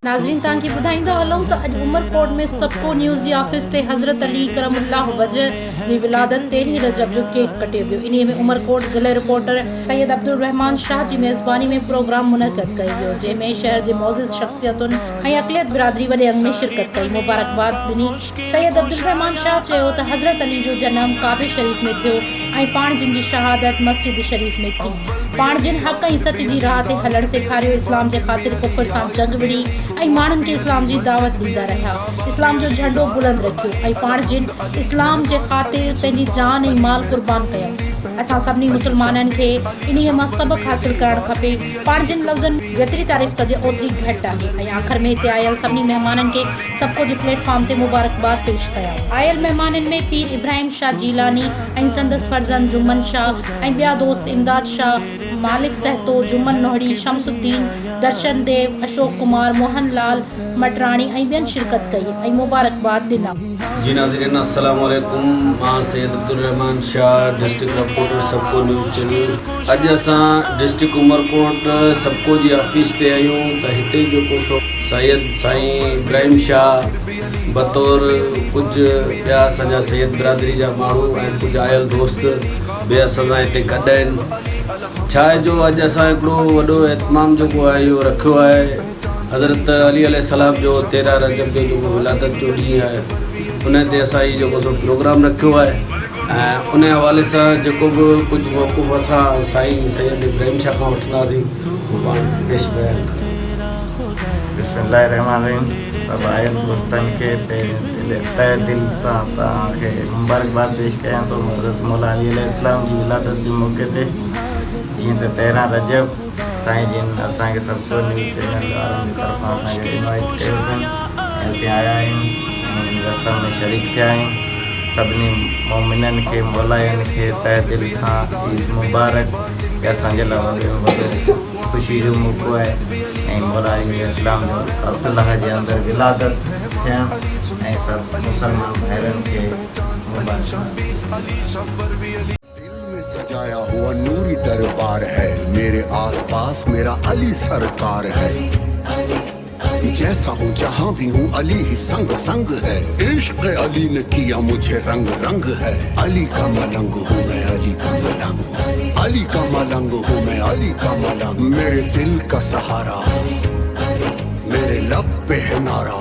नाज़रीन तव्हांखे ॿुधाईंदा हलूं त अॼु उमरकोट में सबको न्यूज़ जी ऑफिस ते हज़रत अली करमुल्लाह वजह जी विलादत 13 रजब जो केक कटियो वियो। इन में उमरकोट ज़िले रिपोर्टर सैयद अब्दुल रहमान शाह जी मेज़बानी में प्रोग्राम मुनक़द कयो वियो, जंहिंमें शहर जे मोअज़्ज़िज़ शख़्सियतुनि ऐं अक़लियत बिरादरी वॾे अंग में शिरकत कई। मुबारकबाद ॾिनी सैयद अब्दुल रहमान शाह चयो त हज़रत अली जो जनम काबे शरीफ़ में थियो ऐं पाण जिन जी शहादत मस्जिद शरीफ़ में थी, पाण जिन हक़ ऐं सच जी राह ते हलण सेखारियो, इस्लाम जे ख़ातिर कुफ़र सां जंग विड़ी ऐं माण्हुनि खे इस्लाम जी दावत ॾींदा रहिया, इस्लाम जो झंडो बुलंद रखियो ऐं पाण जिन इस्लाम जे ख़ातिर पंहिंजी जान ऐं माल क़ुर्बान कया। असां सभिनी मुसलमाननि खे इन्हीअ मां सबक़ हासिल करणु खपे। पाण जिन लफ़्ज़नि जेतिरी तारीफ़ कजे ओतिरी घटि आहे। ऐं आख़िर में हिते आयल सभिनी महिमाननि खे सबको जे प्लेटफॉर्म ते मुबारकबाद पेश कया। आयल महिमाननि में पीर इब्राहिम शाह जीलानी ऐं संदसि फर्ज़ंद जुम्मन शाह ऐं ॿिया दोस्त इमदाद शाह, मालिक सहतो, जुम्मन नोहड़ी, शमसुद्दीन, दर्शन देव, अशोक कुमार, मोहन लाल मटराणी ऐं ॿियनि शिरकत कई ऐं मुबारकबाद ॾिना। जी नाज़रीन अस्सलाम वालेकुम, मां सैयद अब्दुल रहमान शाह, डिस्ट्रिक्ट रिपोर्टर सबको न्यूज़ चैनल। अॼु असां डिस्ट्रिक्ट उमरकोट सबको जी ऑफिस ते आहियूं त हिते जेको सो सैयद साईं इब्राहिम शाह बतौर कुझु ॿिया असांजा सैयद बिरादरी जा माण्हू ऐं कुझु आयल दोस्त ॿिया असां हिते गॾु आहिनि। छा आहे जो अॼु असां हिकिड़ो वॾो एतमाम जेको आहे इहो रखियो आहे हज़रत अली अलैहिस्सलाम जो 13 रजब जो जेको विलादत जो ॾींहुं आहे, उन ते असां इहो जेको सो प्रोग्राम रखियो आहे ऐं उन हवाले सां जेको बि कुझु मौक़ुफ़ असां साईं सैयद इब्राहिम शाह खां वठंदासीं उहो पाण पेश बयान। बिस्मिल्लाहिर्रहमानिर्रहीम। सभु आयल दोस्तनि खे तहे दिल सां तव्हांखे मुबारकबाद पेश कयां थो हज़रत मौला अली अलैहिस्सलाम जी विलादत जे मौक़े ते। जीअं त 13 रजब साईं जिन असांखे सबको न्यूज़ चैनल वारनि जी तरफ़ां असांखे इनवाइट कयो अथनि ऐं असीं आया आहियूं ऐं रस्म में शरीक थिया आहियूं। सभिनी मोमिननि खे मौलाइनि खे तहे दिल सां ईद मुबारक। इहा असांजे लाइ वॾो ख़ुशी जो मौक़ो आहे ऐं मौला अली इस्लाम जो अब्दुल्लाह जे अंदरि विलादत थियणु ऐं सभु मुसलमान भाइरनि खे मुबारक। सजाया हुआ नूरी दरबार है, मेरे आसपास मेरा अली सरकार है। जैसा हूँ जहाँ भी हूँ अली ही संग संग है, इश्क अली ने किया मुझे रंग रंग है। अली का मलंग हूँ मैं, अली का मलंग, अली का मलंग हूँ मैं, अली का मलंग। मेरे दिल का सहारा, मेरे लब पे है नारा,